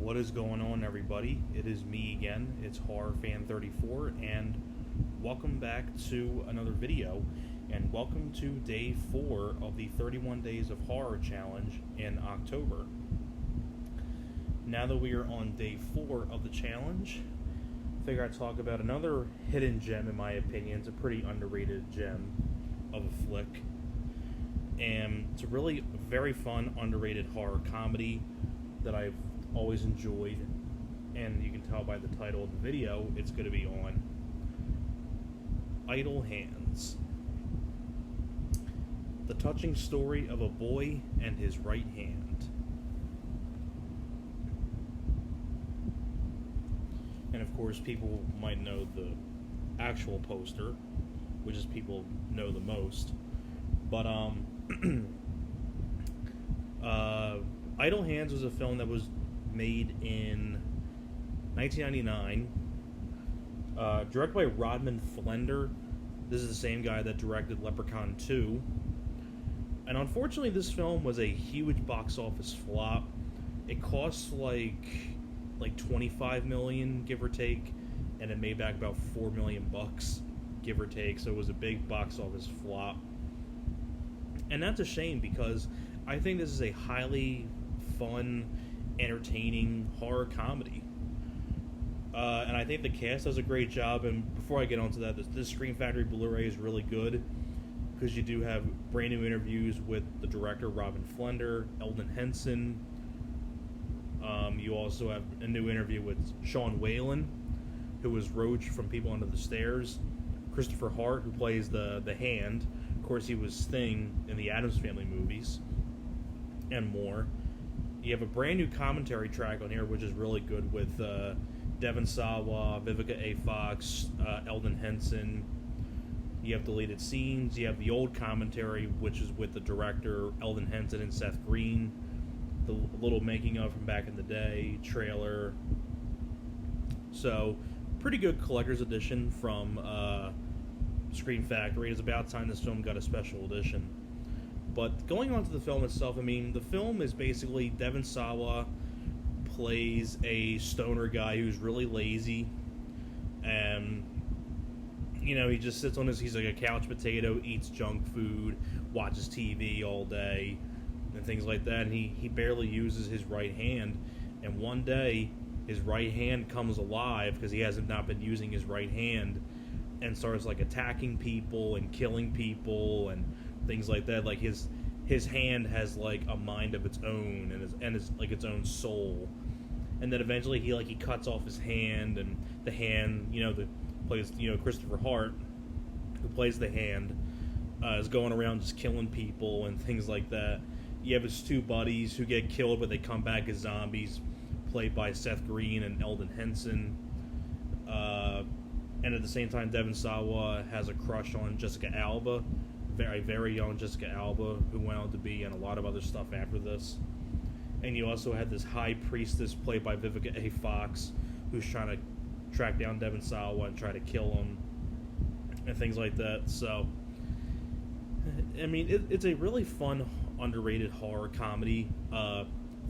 What is going on, everybody? It is me again. It's HorrorFan34, and welcome back to another video, and welcome to day 4 of the 31 Days of Horror Challenge in October. Now that we are on day 4 of the challenge, I figure I'd talk about another hidden gem, in my opinion. It's a pretty underrated gem of a flick, and it's a really very fun, underrated horror comedy that I've always enjoyed, and you can tell by the title of the video it's going to be on Idle Hands. The touching story of a boy and his right hand. And of course, people might know the actual poster, which is people know the most. But Idle Hands was a film that was made in 1999, directed by Rodman Flender. This is the same guy that directed Leprechaun 2. And unfortunately, this film was a huge box office flop. It cost like 25 million, give or take, and it made back about 4 million bucks, give or take. So it was a big box office flop. And that's a shame, because I think this is a highly fun, entertaining horror comedy. And I think the cast does a great job. And before I get onto that, this Scream Factory Blu-ray is really good, because you do have brand new interviews with the director, Rodman Flender, Eldon Henson. You also have a new interview with Sean Whalen, who was Roach from People Under the Stairs. Christopher Hart, who plays the Hand. Of course, he was Sting in the Addams Family movies, and more. You have a brand new commentary track on here, which is really good, with Devon Sawa, Vivica A. Fox, Eldon Henson. You have deleted scenes. You have the old commentary, which is with the director, Eldon Henson, and Seth Green. The little making of from back in the day, trailer. So, pretty good collector's edition from Scream Factory. It's about time this film got a special edition. But going on to the film itself, I mean, the film is basically Devon Sawa plays a stoner guy who's really lazy, and he just sits on he's like a couch potato, eats junk food, watches TV all day, and things like that, and he barely uses his right hand. And one day, his right hand comes alive, because he hasn't not been using his right hand, and starts attacking people and killing people and things like that. Like his hand has a mind of its own, and it's like its own soul. And then eventually he cuts off his hand, and the hand that plays Christopher Hart, who plays the Hand, is going around just killing people and things like that. You have his two buddies who get killed, but they come back as zombies, played by Seth Green and Eldon Henson. And at the same time, Devon Sawa has a crush on Jessica Alba, very, very young Jessica Alba, who went on to be in a lot of other stuff after this. And you also had this high priestess, played by Vivica A. Fox, who's trying to track down Devon Sawa and try to kill him, and things like that. So, I mean, it's a really fun, underrated horror comedy.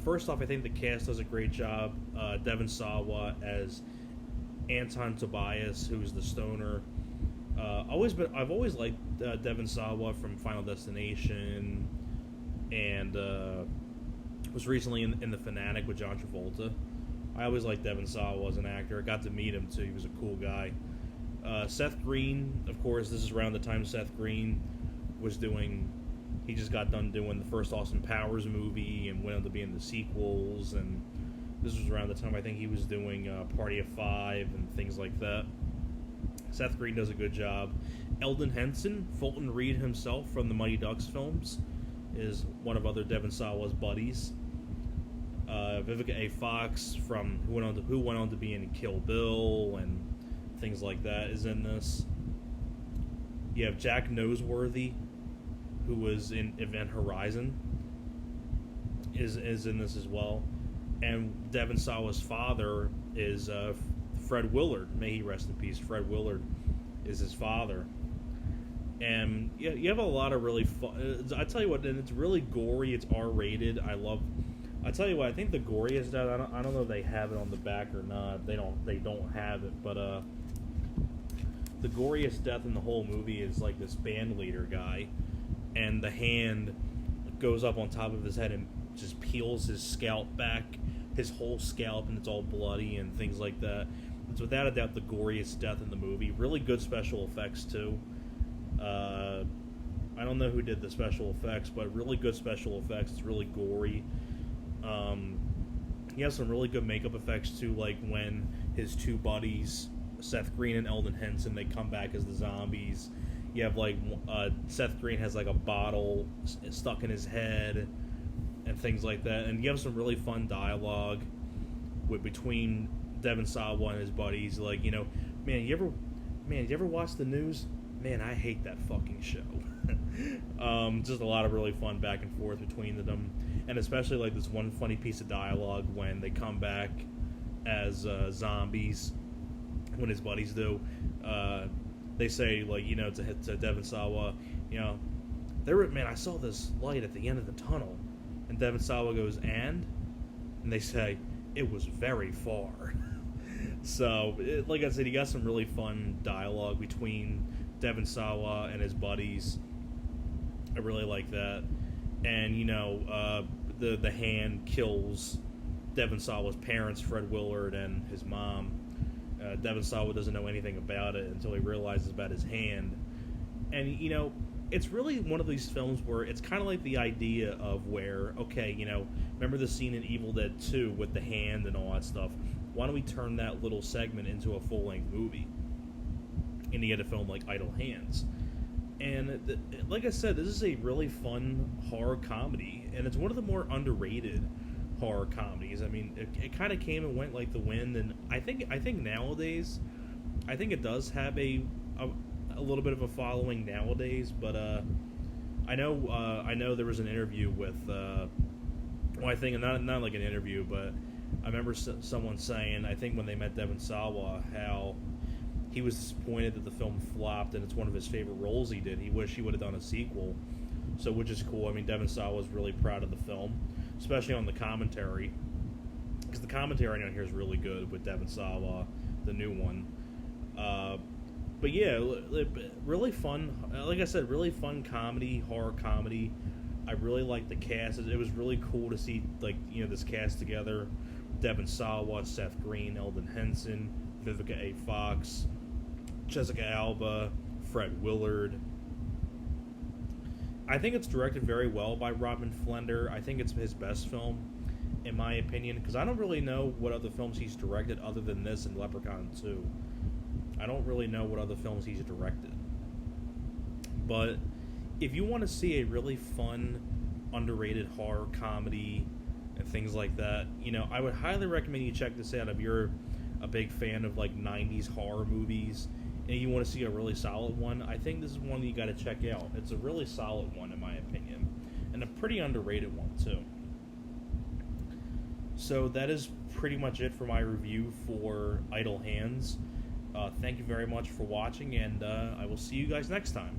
First off, I think the cast does a great job. Devon Sawa as Anton Tobias, who's the stoner. I've always liked Devon Sawa from Final Destination, and was recently in The Fanatic with John Travolta. I always liked Devon Sawa as an actor. I got to meet him too. He was a cool guy. Seth Green, of course, this is around the time Seth Green was he just got done doing the first Austin Powers movie and went on to be in the sequels, and this was around the time I think he was doing Party of Five and things like that. Seth Green does a good job. Eldon Henson, Fulton Reed himself from the Mighty Ducks films, is one of other Devon Sawa's buddies. Vivica A. Fox, who went on to be in Kill Bill and things like that, is in this. You have Jack Noseworthy, who was in Event Horizon, is in this as well. And Devon Sawa's father is Fred Willard. May he rest in peace. Fred Willard is his father. And you have a lot of really fun. I tell you what, and it's really gory. It's R-rated. I love I tell you what, I think the goriest death. I don't know if they have it on the back or not. They don't have it, but the goriest death in the whole movie is like this band leader guy, and the hand goes up on top of his head and just peels his scalp back, his whole scalp, and it's all bloody and things like that. It's without a doubt the goriest death in the movie. Really good special effects too. I don't know who did the special effects, but really good special effects. It's really gory. He has some really good makeup effects too, like when his two buddies, Seth Green and Eldon Henson, they come back as the zombies. You have like Seth Green has like a bottle stuck in his head and things like that, and you have some really fun dialogue between Devon Sawa and his buddies. Like, you know, you ever watch the news? Man, I hate that fucking show. Just a lot of really fun back and forth between them, and especially like this one funny piece of dialogue when they come back as zombies. When his buddies do, they say, like, you know, to Devon Sawa, you know, I saw this light at the end of the tunnel, and Devon Sawa goes, and they say it was very far. So, like I said, he got some really fun dialogue between Devon Sawa and his buddies. I really like that. And, you know, the hand kills Devon Sawa's parents, Fred Willard, and his mom. Devon Sawa doesn't know anything about it until he realizes about his hand. And, you know, it's really one of these films where it's kind of like the idea of where, okay, you know, remember the scene in Evil Dead 2 with the hand and all that stuff? Why don't we turn that little segment into a full-length movie? And you get a film like Idle Hands. And like I said, this is a really fun horror comedy, and it's one of the more underrated horror comedies. I mean, it kind of came and went like the wind, and I think nowadays, I think it does have a little bit of a following nowadays. But I know there was an interview with well, I think not like an interview, but I remember someone saying, I think when they met Devon Sawa, how he was disappointed that the film flopped, and it's one of his favorite roles he did. He wished he would have done a sequel, so which is cool. I mean, Devon Sawa was really proud of the film, especially on the commentary, because the commentary on here is really good with Devon Sawa, the new one. But yeah, really fun. Like I said, really fun comedy, horror comedy. I really like the cast. It was really cool to see, like, you know, this cast together: Devon Sawa, Seth Green, Eldon Henson, Vivica A. Fox, Jessica Alba, Fred Willard. I think it's directed very well by Rodman Flender. I think it's his best film, in my opinion, because I don't really know what other films he's directed other than this and Leprechaun 2. I don't really know what other films he's directed. But if you want to see a really fun, underrated horror comedy and things like that, you know, I would highly recommend you check this out if you're a big fan of, like, 90s horror movies and you want to see a really solid one. I think this is one you got to check out. It's a really solid one, in my opinion, and a pretty underrated one too. So that is pretty much it for my review for Idle Hands. Thank you very much for watching, and I will see you guys next time.